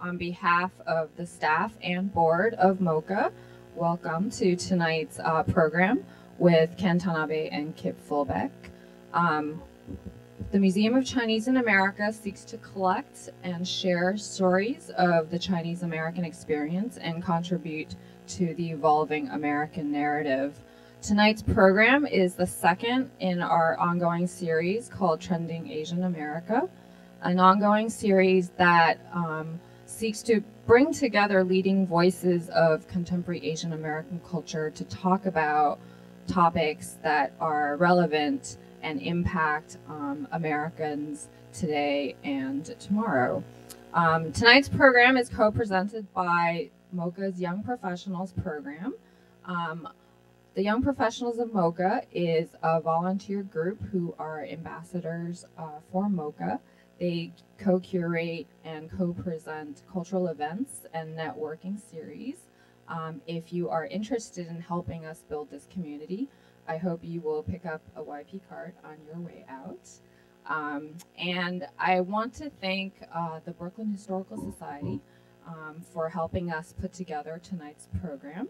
On behalf of the staff and board of MoCA, welcome to tonight's program with Ken Tanabe and Kip Fulbeck. The Museum of Chinese in America seeks to collect and share stories of the Chinese American experience and contribute to the evolving American narrative. Tonight's program is the second in our ongoing series called Trending Asian America, an ongoing series that seeks to bring together leading voices of contemporary Asian American culture to talk about topics that are relevant and impact Americans today and tomorrow. Tonight's program is co-presented by MoCA's Young Professionals program. The Young Professionals of MoCA is a volunteer group who are ambassadors for MoCA. They co-curate and co-present cultural events and networking series. If you are interested in helping us build this community, I hope you will pick up a YP card on your way out. And I want to thank the Brooklyn Historical Society for helping us put together tonight's program.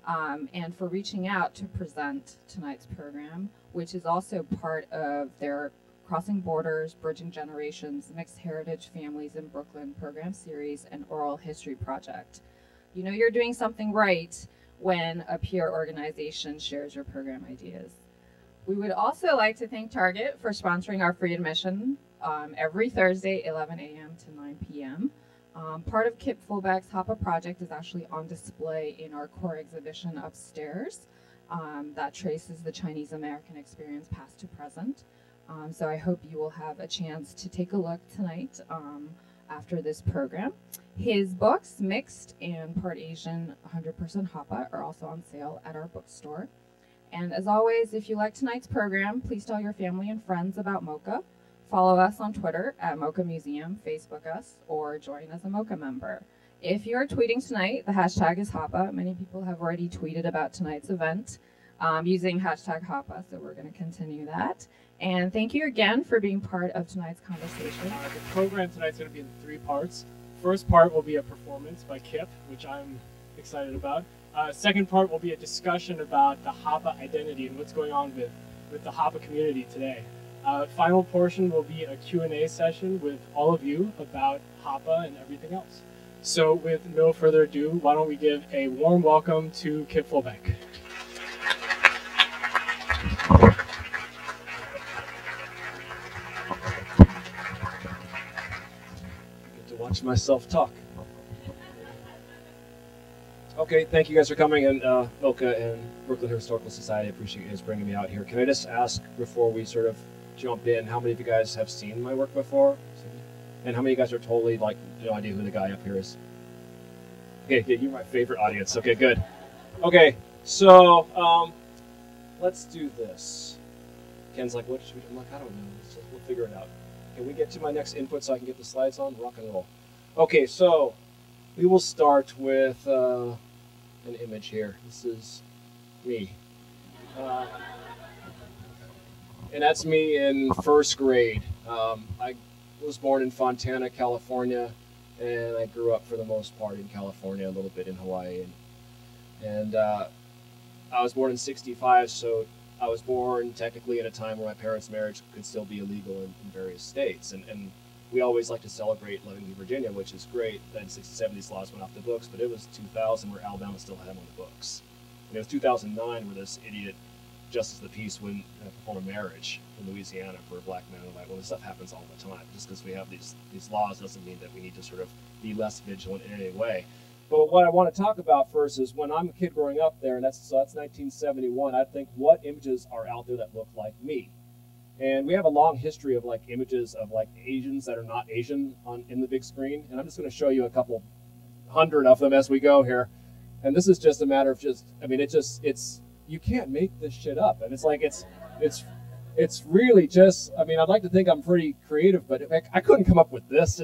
And for reaching out to present tonight's program, which is also part of their Crossing Borders, Bridging Generations, Mixed Heritage Families in Brooklyn program series and oral history project. You know you're doing something right when a peer organization shares your program ideas. We would also like to thank Target for sponsoring our free admission every Thursday, 11 a.m. to 9 p.m. Part of Kip Fulbeck's Hapa Project is actually on display in our core exhibition upstairs that traces the Chinese American experience past to present. So I hope you will have a chance to take a look tonight after this program. His books, Mixed and Part Asian, 100% Hapa, are also on sale at our bookstore. And as always, if you like tonight's program, please tell your family and friends about MoCA. Follow us on Twitter at MoCA Museum, Facebook us, or join as a MoCA member. If you're tweeting tonight, the hashtag is Hapa. Many people have already tweeted about tonight's event using hashtag Hapa, so we're going to continue that. And thank you again for being part of tonight's conversation. The program tonight's going to be in 3 parts. First part will be a performance by Kip, which I'm excited about. Second part will be a discussion about the Hapa identity and what's going on with the Hapa community today. Final portion will be a Q&A session with all of you about Hapa and everything else. So with no further ado, why don't we give a warm welcome to Kip Fulbeck. Watch myself talk. Okay, thank you guys for coming, and MoCA and Brooklyn Historical Society, I appreciate you guys bringing me out here. Can I just ask, before we sort of jump in, how many of you guys have seen my work before? And how many of you guys are totally, like, no idea who the guy up here is? Okay, you're my favorite audience. Okay, good. Okay, so let's do this. Ken's like, what should we do? I'm like, I don't know. We'll figure it out. Can we get to my next input so I can get the slides on? Rock and roll. Okay, so we will start with an image here. This is me. And that's me in first grade. I was born in Fontana, California, and I grew up for the most part in California, a little bit in Hawaii. And I was born in '65, so I was born technically at a time where my parents' marriage could still be illegal in various states. And we always like to celebrate Lovingly, Virginia, which is great. Then 67, these laws went off the books, but it was 2000 where Alabama still had them on the books. And it was 2009 where this idiot Justice of the Peace wouldn't perform a marriage in Louisiana for a black man and white. Well, this stuff happens all the time. Just because we have these laws doesn't mean that we need to sort of be less vigilant in any way. But what I want to talk about first is when I'm a kid growing up there, and that's 1971, I think, what images are out there that look like me? And we have a long history of like images of like Asians that are not Asian in the big screen. And I'm just going to show you a couple hundred of them as we go here. And this is just a matter of you can't make this shit up. And it's like, it's really just, I mean, I'd like to think I'm pretty creative, but I couldn't come up with this.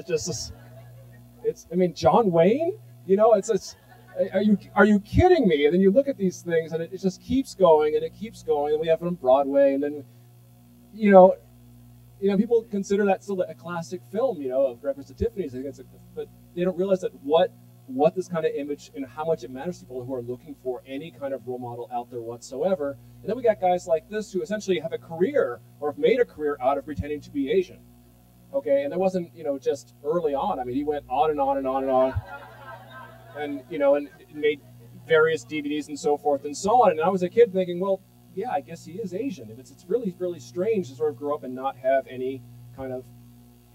I mean, John Wayne? You know, are you kidding me? And then you look at these things, and it just keeps going, and it keeps going. And we have it on Broadway, and then, you know, people consider that still a classic film, you know, of Breakfast at Tiffany's. I think but they don't realize that what this kind of image and how much it matters to people who are looking for any kind of role model out there whatsoever. And then we got guys like this who essentially have a career or have made a career out of pretending to be Asian. Okay, and it wasn't, you know, just early on. I mean, he went on and on and on and on, and, you know, and made various DVDs and so forth and so on. And I was a kid thinking, well, yeah, I guess he is Asian. It's really, really strange to sort of grow up and not have any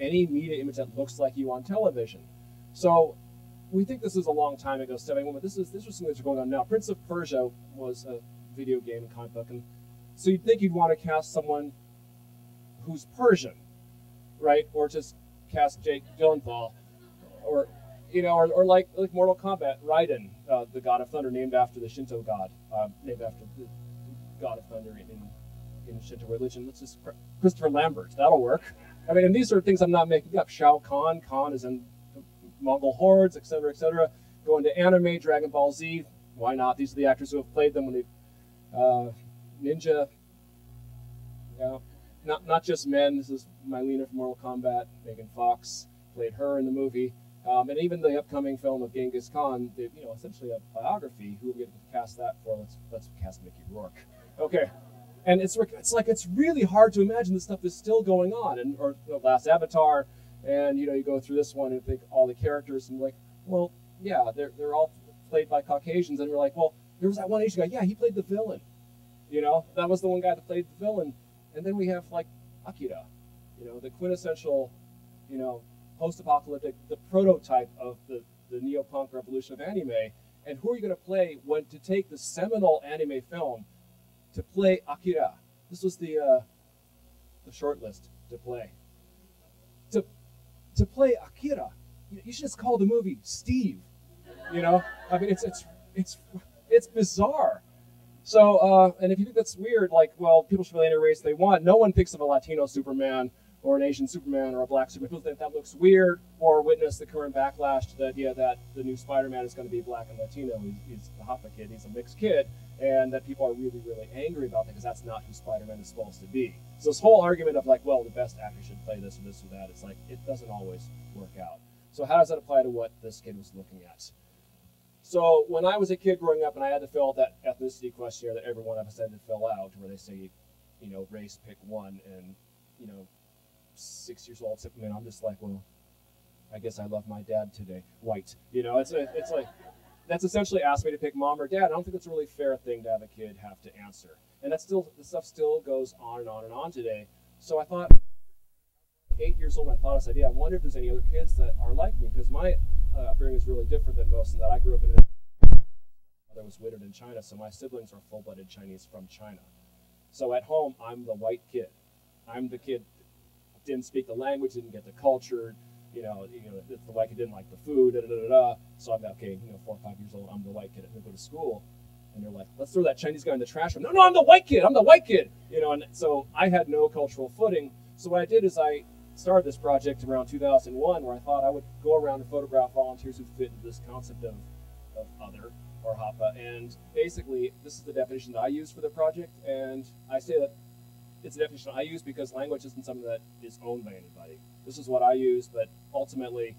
media image that looks like you on television. So we think this is a long time ago, 71, but this was something that's going on now. Prince of Persia was a video game and comic book, and so you'd think you'd want to cast someone who's Persian, right? Or just cast Jake Gyllenhaal, or, you know, or like Mortal Kombat, Raiden, the god of thunder, named after the Shinto god, named after the god of thunder in Shinto religion. Let's just Christopher Lambert. That'll work. I mean, and these are things I'm not making up. Shao Kahn. Kahn is in Mongol hordes, etc., etc. Go into anime, Dragon Ball Z. Why not? These are the actors who have played them when they Ninja. Yeah. Not just men. This is Mylena from Mortal Kombat. Megan Fox played her in the movie, and even the upcoming film of Genghis Khan. You know, essentially a biography. Who are we going to cast that for? Let's cast Mickey Rourke. Okay, and it's like it's really hard to imagine this stuff is still going on. And or the last Avatar, and you know, you go through this one and think all the characters and like, well, yeah, they're all played by Caucasians, and we're like, well, there was that one Asian guy. Yeah, he played the villain. You know, that was the one guy that played the villain. And then we have like Akira, you know, the quintessential, you know, post-apocalyptic, the prototype of the neo-punk revolution of anime. And who are you going to play when to take the seminal anime film to play Akira? This was the short list to play. To play Akira, you should just call the movie Steve. You know, I mean, it's bizarre. So, and if you think that's weird, like, well, people should play any race they want. No one thinks of a Latino Superman or an Asian Superman or a black Superman. People think that looks weird, or witness the current backlash to the idea that the new Spider-Man is going to be black and Latino. He's the Hapa kid. He's a mixed kid, and that people are really, really angry about that because that's not who Spider-Man is supposed to be. So this whole argument of like, well, the best actor should play this or this or that, it's like, it doesn't always work out. So how does that apply to what this kid was looking at? So when I was a kid growing up and I had to fill out that ethnicity questionnaire that every one of us had to fill out, where they say, you know, race, pick one, and, you know, 6 years old, and I'm just like, well, I guess I love my dad today, white. You know, it's like, that's essentially asking me to pick mom or dad. I don't think it's a really fair thing to have a kid have to answer. And that's still, the stuff still goes on and on and on today. So I thought, 8 years old, I thought this idea, I wonder if there's any other kids that are like me, because my upbringing is really different than most in that I grew up in a mother was widowed in China, so my siblings are full-blooded Chinese from China. So at home, I'm the white kid. I'm the kid that didn't speak the language, didn't get the culture, you know, the white kid didn't like the food, So I'm okay, you know, 4 or 5 years old, I'm the white kid. I go to school, and they're like, let's throw that Chinese guy in the trash. No, I'm the white kid. I'm the white kid. You know, and so I had no cultural footing. So what I did is I started this project around 2001, where I thought I would go around and photograph volunteers who fit into this concept of other, or Hapa. And basically, this is the definition that I use for the project. And I say that it's a definition I use because language isn't something that is owned by anybody. This is what I use, but ultimately,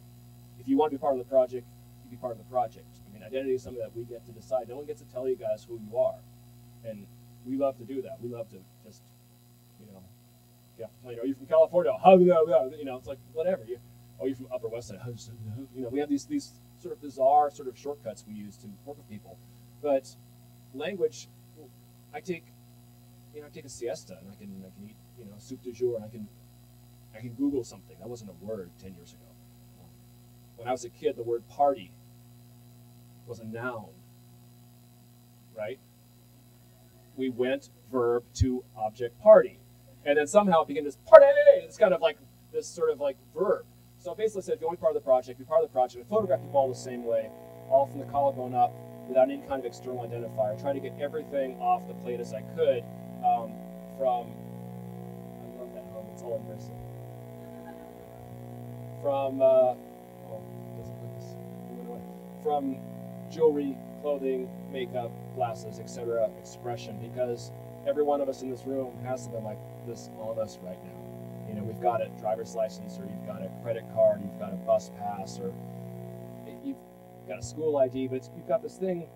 if you want to be part of the project, you be part of the project. I mean, identity is something that we get to decide. No one gets to tell you guys who you are. And we love to do that. We love to just, you know, you have to tell you, are you from California? You know, it's like, whatever. You're from Upper West Side. You know, we have these sort of bizarre sort of shortcuts we use to work with people. But language, I take a siesta, and I can eat, you know, soup du jour, and I can Google something. That wasn't a word 10 years ago. When I was a kid, the word party was a noun, right? We went verb to object party. And then somehow it became this party. It's kind of like this sort of like verb. So basically said, if you want to be part of the project, be part of the project. I photographed people all the same way, all from the collarbone up, without any kind of external identifier, trying to get everything off the plate as I could from, I love that home, it's all immersive. From, from jewelry, clothing, makeup, glasses, etc., expression, because every one of us in this room has something like this on us right now. You know, we've got a driver's license, or you've got a credit card, you've got a bus pass, or got a school ID, but you've got this thing